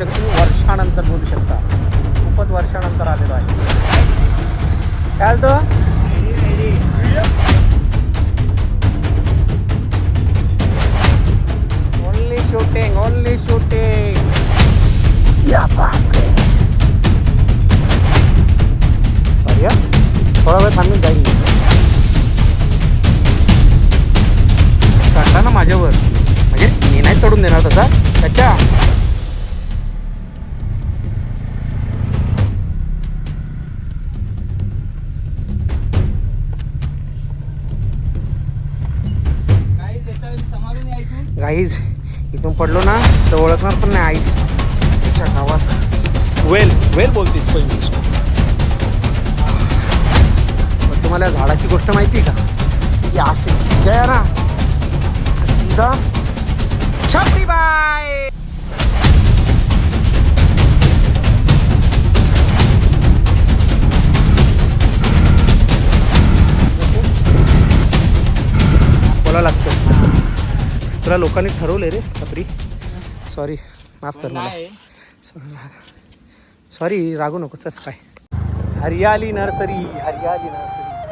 वर्षानंतर बोलू शकता, खूपच वर्षानंतर आलेलो आहे. काय तो ओनली शूटिंग या बापरे. सॉरी हा, थोडा वेळ थांबून जाईल. चढला ना माझ्यावर, म्हणजे मी नाही चढून देणार तसा त्याच्या. गाईज इथून पडलो ना तर ओळखणार पण नाही आईस त्याच्या गावात. वेल बोलतेस तो इंग्लिश. तुम्हाला झाडाची गोष्ट माहिती आहे का? या जया ना सीधा छपरी बाय. बोला लागतं तुला. लोकांनी ठरवले रे छपरी. सॉरी, माफ कर मला. सॉरी, रागू नको. चल काय हरियाली नर्सरी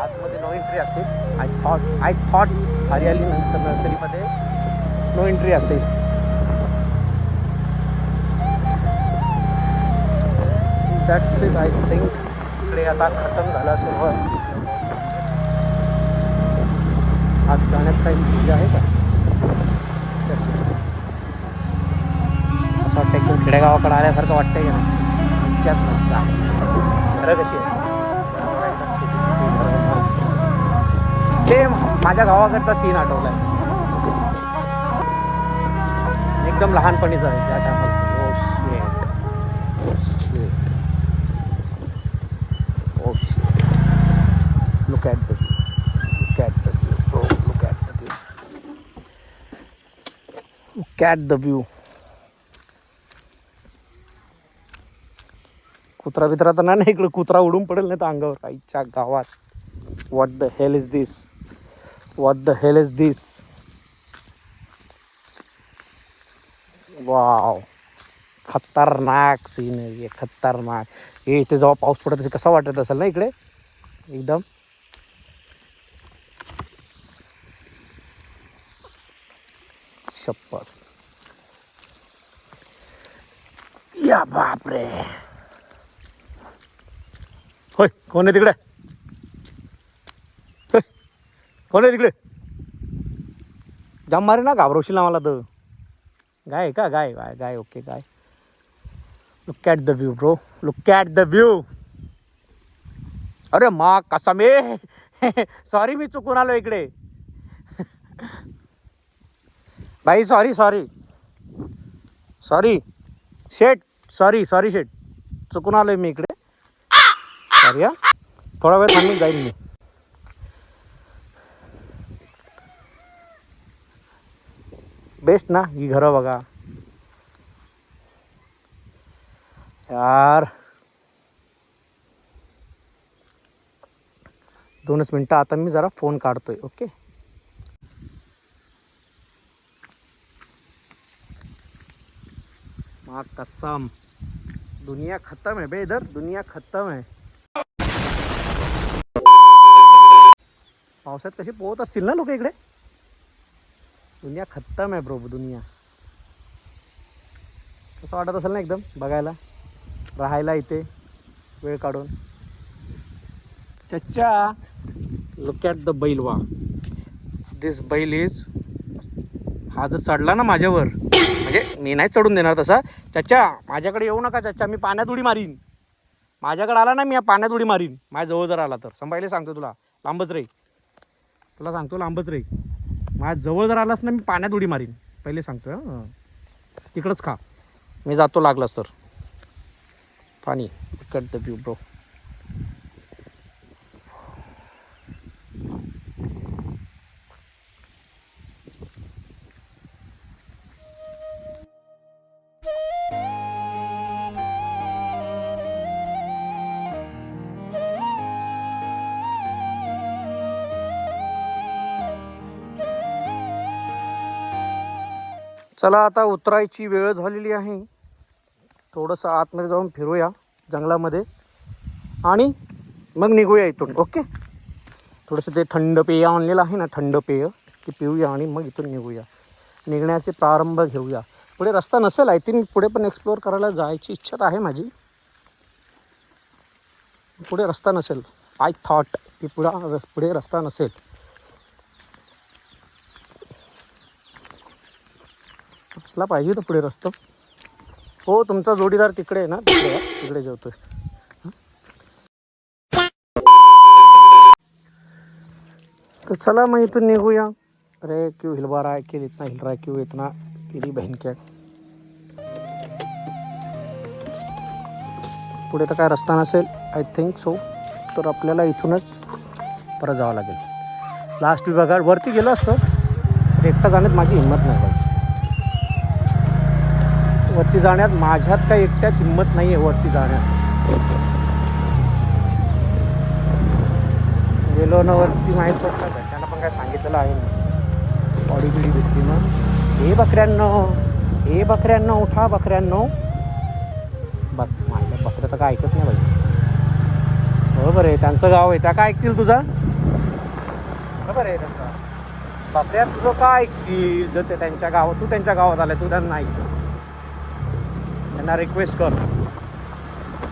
आतमध्ये नो एंट्री असेल. आय थॉट हरियाली नर्सरीमध्ये नो एंट्री असेल. That's it I think. इकडे आता खतम झाला सुरुवात. आत जाण्यात काही मजा आहे का? असं वाटतं एकदम खेडेगावाकडे आल्यासारखं वाटतंय का नाही? मज्जाच मज्जा आहे. घरं कशी आहे? सेम माझ्या गावाकडचा सीन आठवला आहे एकदम लहानपणीचा आहे त्या टायमाला. Oh shit. Look at the view. कुत्रा बित्रा तर नाही इकडे. कुत्रा उडून पडेल नाही तर अंगावर. आईच्या गावात. What the hell is this. Wow, खतरनाक सीन आहे खतरनाक. हे इथे जेव्हा पाऊस पडत असेल कसा वाटत असेल ना इकडे एकदम. शप्पथ. या बापरे. होय, कोण आहे तिकडे? कोण आहे तिकडे? जाम मारे ना, घाबरवशील ना मला तर. गाय आहे का? गाय. ओके गाय. Look at the view bro, look at the view. अरे मा कसम आहे. सॉरी, मी चुकून आलो इकडे. भाई सॉरी शेट. सॉरी शेट. चुकून आलोय मी इकडे. सॉरी हा, थोडा वेळ थांबून जाईल मी. बेस्ट ना ही घरं बघा यार. 2 मिनटं आता मी जरा फोन काढतोय. ओके. माँ कसम दुनिया खत्म है बे. इधर दुनिया खत्म है. पावसात कशी पोहत असतील ना लोक इकडे. दुनिया खत्म आहे ब्रो. दुनिया कसं वाटत असेल ना एकदम बघायला, राहायला इथे वेळ काढून. चच्चा लुक ॲट द बैल. वा, दिस बैल इज. हा जर चढला ना माझ्यावर, म्हणजे मी नाही चढून देणार तसा. चच्चा माझ्याकडे येऊ नका चच्चा, मी पाण्यात उडी मारीन. माझ्याकडे आला ना मी पाण्यात उडी मारीन. माझ्या जवळ जर आला तर संभायला सांगतो तुला. लांबच रे, तुला सांगतो लांबच रे. माझ्या जवळ जर आलास ना मी पाण्यात उडी मारीन. पहिले सांगतो. हां, तिकडंच खा. मी जातो लागलास तर पाणी. Cut the view bro. चला आता उतरायची वेळ झालेली आहे. थोडंसं आतमध्ये जाऊन फिरूया जंगलामध्ये आणि मग निघूया इथून. ओके, थोडंसं ते थंड पेय आणलेलं आहे ना, थंड पेय ते पिऊया आणि मग इथून निघूया. निघण्याचे प्रारंभ घेऊया. पुढे रस्ता नसेल, आय थिंक पुढे पण एक्सप्लोअर करायला जायची इच्छा आहे माझी. पुढे रस्ता नसेल, आय थॉट की पुढे रस्ता नसेल. असला पाहिजे तर पुढे रस्ता. हो, तुमचा जोडीदार तिकडे आहे ना, तिकडे जेवतोय. तो चला मग इथून निघूया. अरे क्यों हिल रहा है, क्यों इतना हिल रहा है, क्यों इतना, तेरी बहन क्या. पुढे तर काय रस्ता नसेल आय थिंक सो. तर आपल्याला इथूनच परत जावं लागेल. लास्ट विभागात वरती गेलो असतो, एकटा जाण्यात माझी हिंमत नाही पाहिजे. वरती जाण्यात माझ्यात काही एकट्याच हिंमत नाही आहे. वरती जाण्यात गेलो ना वरती माहीत पडतं का, त्यांना पण काय सांगितलेलं आहे ना, बॉडी बिडी भेटली ना. हे बकऱ्यांनो उठा बकऱ्यांनो. माझ्या बकऱ्याचं काय ऐकत नाही पाहिजे. बरोबर आहे, त्यांचं गाव आहे, त्या काय ऐकतील तुझा. बरोबर आहे, त्यांचा बकऱ्या तुझं काय ऐकतील. जर ते त्यांच्या गावात, तू त्यांच्या गावात आलाय, तू त्यांना ऐकतो. त्यांना रिक्वेस्ट कर,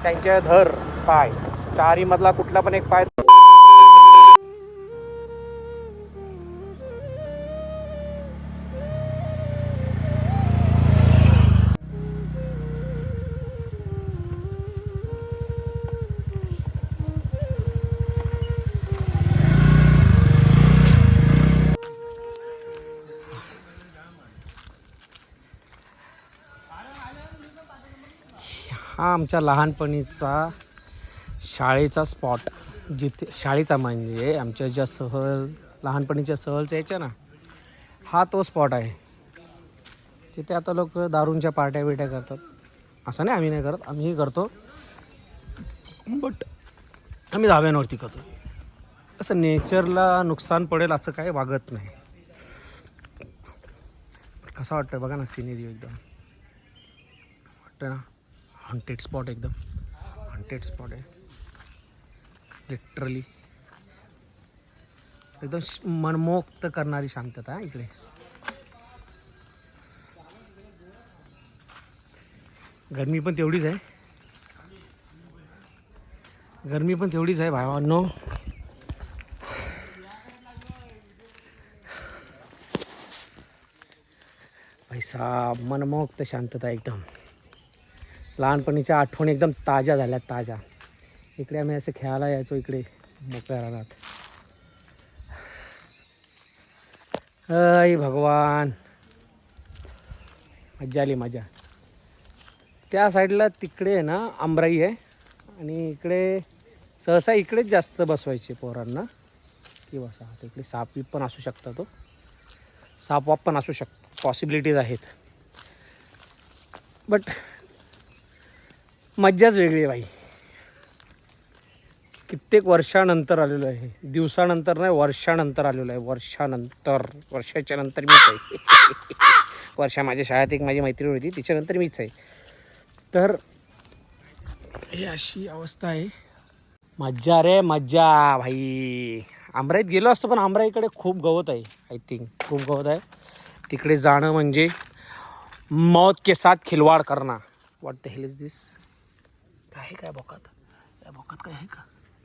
त्यांचे धर पाय, चारी मधला कुठला पण एक पाय. हा आमच्या लहानपणीचा शाळेचा स्पॉट, जिथे शाळेचा म्हणजे आमच्या ज्या लहानपणीच्या सहलच्या यायच्या ना, हा तो स्पॉट आहे. तिथे आता लोक दारूंच्या पार्ट्या बिट्या करतात. असं नाही आम्ही नाही करत, आम्हीही करतो, बट आम्ही धाब्यांवरती करतो. असं नेचरला नुकसान पडेल असं काही वागत नाही. कसं वाटतं बघा ना, सिनेरी एकदम वाटतं ना. हॉन्टेड स्पॉट, एकदम हॉन्टेड स्पॉट आहे लिटरली. एकदम मनमोक्त करणारी शांतता आहे इकडे. गरमी पण तेवढीच आहे भावांनो. पैसा मनमोक्त शांतता एकदम. लहानपणीच्या आठवणी एकदम ताज्या झाल्या, ताज्या. इकडे आम्ही असं खेळायला यायचो, इकडे मोकळ्या रानात. अय भगवान, मजा आली मजा. त्या साईडला तिकडे आहे ना आमराई आहे, आणि इकडे सहसा इकडेच जास्त बसवायचे पोरांना की बसा. इकडे साप पण असू शकतात, तो साप वाप पण असू शकतो, पॉसिबिलिटीज आहेत. बट मज्जाच वेगळी आहे भाई. कित्येक वर्षानंतर आलेलो आहे, दिवसानंतर नाही, वर्षानंतर आलेलो आहे. वर्षाच्या नंतर मीच आहे. वर्षा माझ्या शाळेत एक माझी मैत्रीण होती, तिच्यानंतर मीच आहे. तर हे अशी अवस्था आहे. मज्जा रे मज्जा भाई. आमराईत गेलो असतो, पण आमराईकडे खूप गवत आहे. आय थिंक खूप गवत आहे तिकडे. जाणं म्हणजे मौत के साथ खिलवाड करना. व्हॉट द हेल इज दिस. काय आहे काय बोकात, या बोकात काय आहे का,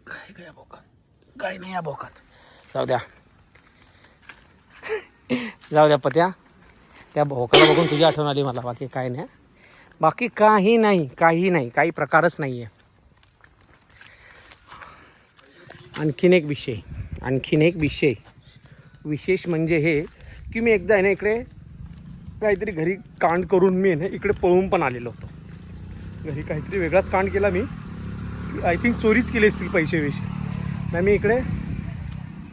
काय आहे का या बोकात, काय नाही या बोकात. जाऊ द्या पत्या, त्या भोकाला बघून तुझी आठवण आली मला. बाकी काय नाही, बाकी काही नाही, काही प्रकारच नाही आहे. आणखीन एक विषय विशेष म्हणजे हे की मी एकदा आहे ना इकडे काहीतरी घरी कांड करून मी ना इकडे पळून पण आलेलो होतो. घरी काहीतरी वेगळाच कांड केला मी. आय थिंक चोरीच केली असतील पैसे नाही. मी इकडे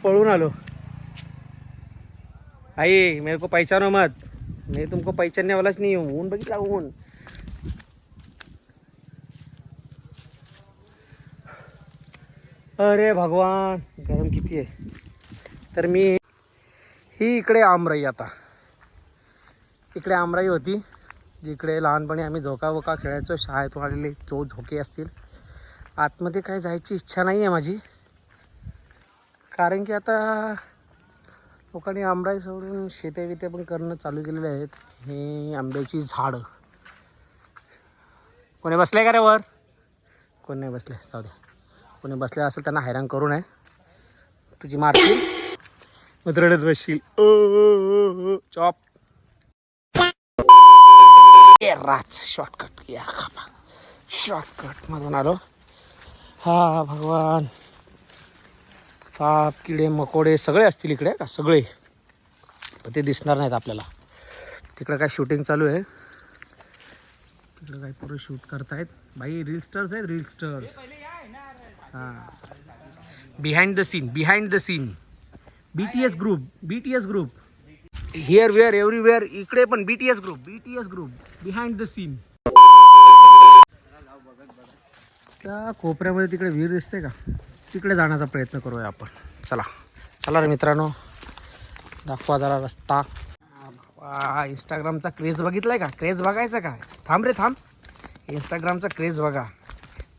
पळून आलो. आई मेरे को पहचानो मत, मैं तुमको पहचानने वालाच नहीं हूँ. ऊन बघितला ऊन. अरे भगवान, गरम किती आहे. तर मी ही इकडे आमराई, आता इकडे आमराई होती. जिकडे लहानपणी आम्ही झोका खेळायचो, शाळेत वाढलेले जो झोके असतील. आतमध्ये काही जायची इच्छा नाही आहे माझी, कारण की आता लोकांनी आंबराई सोडून शेते पण करणं चालू केलेले आहेत. हे आंब्याची झाडं. कोणी बसले का रे वर? कोणी नाही बसले, जाऊ दे. कोणी बसले असेल त्यांना हैराण करू नये, तुझी मारतील मग रडत बसशील. ओ चॉप राज शॉर्टकट या, शॉर्टकट मधून आलो. हा भगवान, साप किडे मकोडे सगळे असतील इकडे का? सगळे, पण ते दिसणार नाहीत आपल्याला. तिकडे काय शूटिंग चालू आहे, तिकडे काही पुरे शूट करतायत. भाई रील स्टार्स आहेत, रील स्टार्स. हां, behind the scene BTS group here where everywhere. इकडे पण BTS group behind the scene. त्या कोपऱ्यामध्ये तिकडे विहीर दिसते का? तिकडे जाण्याचा प्रयत्न करूया आपण. चला रे मित्रांनो, दाखवा जरा रस्ता. इंस्टाग्रामचा क्रेज बघितलाय का? क्रेज बघायचा का? थांब रे थांब. इंस्टाग्रामचा क्रेज बघा.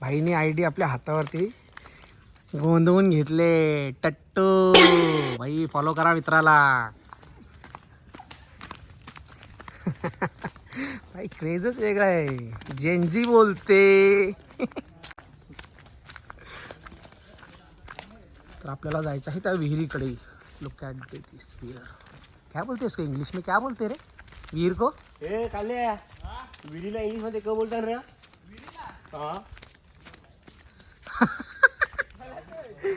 भाईने ID आपल्या हातावरती गोंधवून घेतले. टट्टू भाई, फॉलो करा मित्राला. भाई क्रेजच वेगळा आहे. जेनजी बोलते. तर आपल्याला जायचं आहे त्या विहिरीकडे. लुक ॲट दिस विहीर. क्या बोलते इसको इंग्लिश में? क्या बोलते रे विहीर को? ए काले, विहिरीला इंग्लिश मध्ये काय बोलतात रे? हा,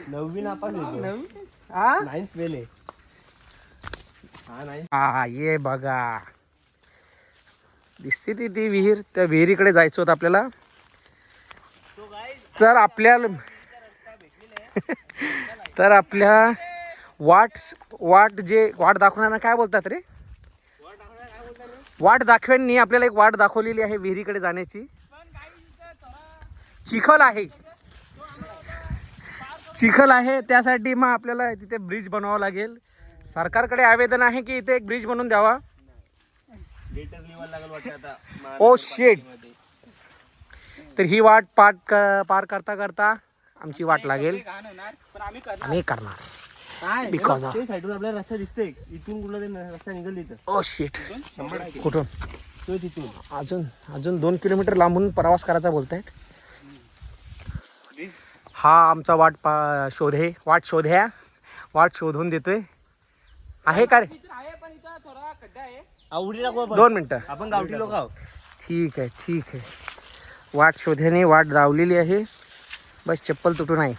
9वी नापास होतो. 9th फेल आहे. हा, 9th. हा, ये बघा दिसते ती विहीर. त्या विहिरीकडे जायचं होतं आपल्याला. तर आपल्या वाट दाखवणाऱ्यांना काय बोलतात रे? वाट दाखव्यांनी आपल्याला एक वाट दाखवलेली आहे विहिरीकडे जाण्याची. चिखल आहे त्यासाठी मग आपल्याला तिथे ब्रिज बनवावं लागेल. सरकारकडे आवेदन आहे की इथे एक ब्रिज बनवून द्यावा. ओ शेट. तर ही वाट पार करता करता आमची वाट लागेल. आम्ही करणार बिकॉज ते साईडून आपल्याला रस्ता दिसतोय. इथून कुठला तरी रस्ता निघाल तिथं. ओ शेट. कुठून? तो तिथून अजून 2 किलोमीटर लांबून प्रवास करायचा बोलतायत. हा आमचा वाट शोधून देतोय. आहे का रे? आवडीला 2 मिनिटं. आपण गावठी लोक आहोत. ठीक आहे. वाट शोध्याने वाट धावलेली आहे. बस चप्पल तुटू नाही.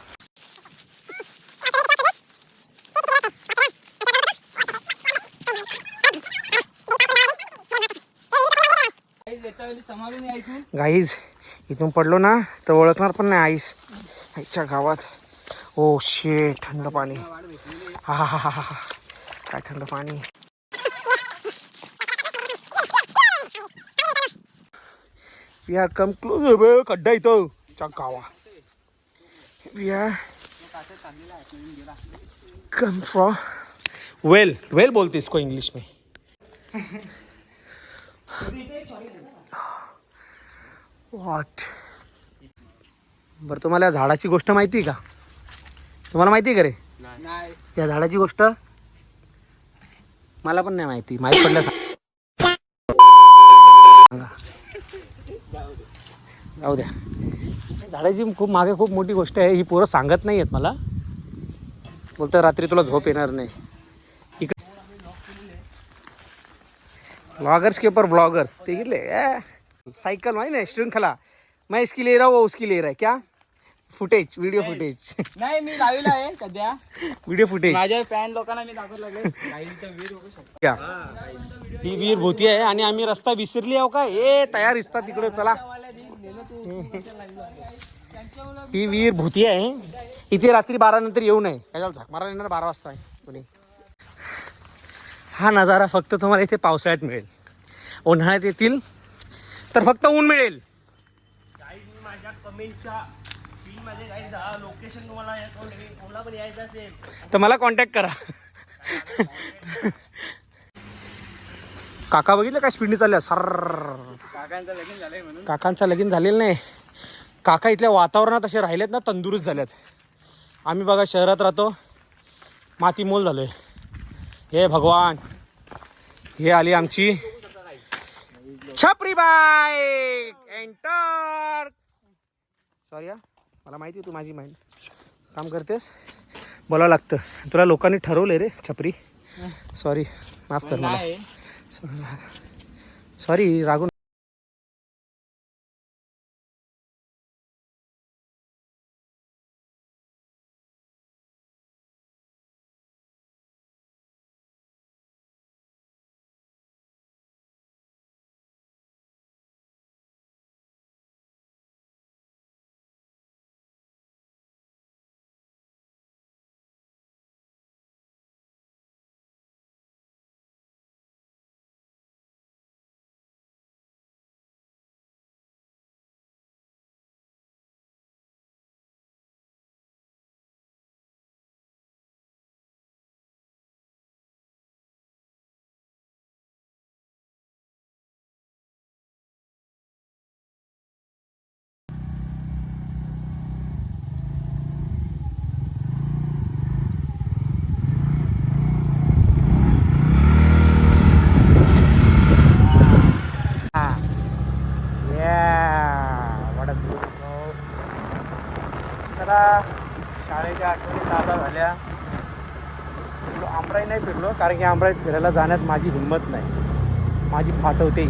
गाईज इथून पडलो ना तर ओळखणार पण नाही आईच्या गावात. ओ शे, थंड पाणी. हा, काय थंड पाणी. We are come close. खड्डा इथं गावा. We are come from well बोलते इसको इंग्लिश में. वॉट. बरं, तुम्हाला झाडाची गोष्ट माहिती का? तुम्हाला माहिती का रे या झाडाची गोष्ट? मला पण नाही माहिती पडलं जाऊ द्या. झाडाची मागे खूप मोठी गोष्ट आहे. ही पोरं सांगत नाही आहेत मला. बोलतं रात्री तुला झोप येणार नाही. इकडे ब्लॉगर्स के ऊपर ब्लॉगर्स ते घेतले. साइकिल माहिती नाही, श्रृंखला. मैं इसकी ले रहा हूँ, वो उसकी ले रहा है. क्या फुटेज, व्हिडिओ फुटेज नाही, मी गावीला आहे सध्या. व्हिडिओ फुटेज माझ्या फॅन लोकांना मी दाखवत लागेल. विहीर बघू शकतो. क्या ही विहीर भोती आहे आणि आम्ही रस्ता विसरली आहो का? तयार दिसतात तिकडे. चला, ही विहीर भोती आहे. इथे रात्री 12 नंतर येऊ नये. काय झाक मारा येणार 12 वाजता आहे कोणी. हा नजारा फक्त तुम्हाला इथे पावसाळ्यात मिळेल. उन्हाळ्यात येतील तर फक्त ऊन मिळेल. माझ्या कमेंटच्या फीडमध्ये लोकेशन तुम्हाला कोणाला पण यायचं असेल तर मला कॉन्टॅक्ट करा. काका बघितलं काय स्पीडने चालल्या सर. काकांचं लगीन झालंय म्हणून. काकांचं लगीन झालेलं नाही. काका इथल्या वातावरणात असे राहिलेत ना, तंदुरुस्त झाल्यात. आम्ही बघा शहरात राहतो, माती मोल झालोय. हे भगवान, हे आली आमची छपरी बाईक एंटर. सॉरी हा, मला माहिती तू माझी माहिती काम करतेस, बोलावं लागतं तुला. लोकांनी ठरवलंय रे छपरी. सॉरी, माफ कर मला. नाही सॉरी, रागून. जरा शाळेच्या आठवणी ताजा झाल्या. आमराई नाही फिरलो, कारण की आमराईत फिरायला जाण्यात माझी हिंमत नाही, माझी फाटवते.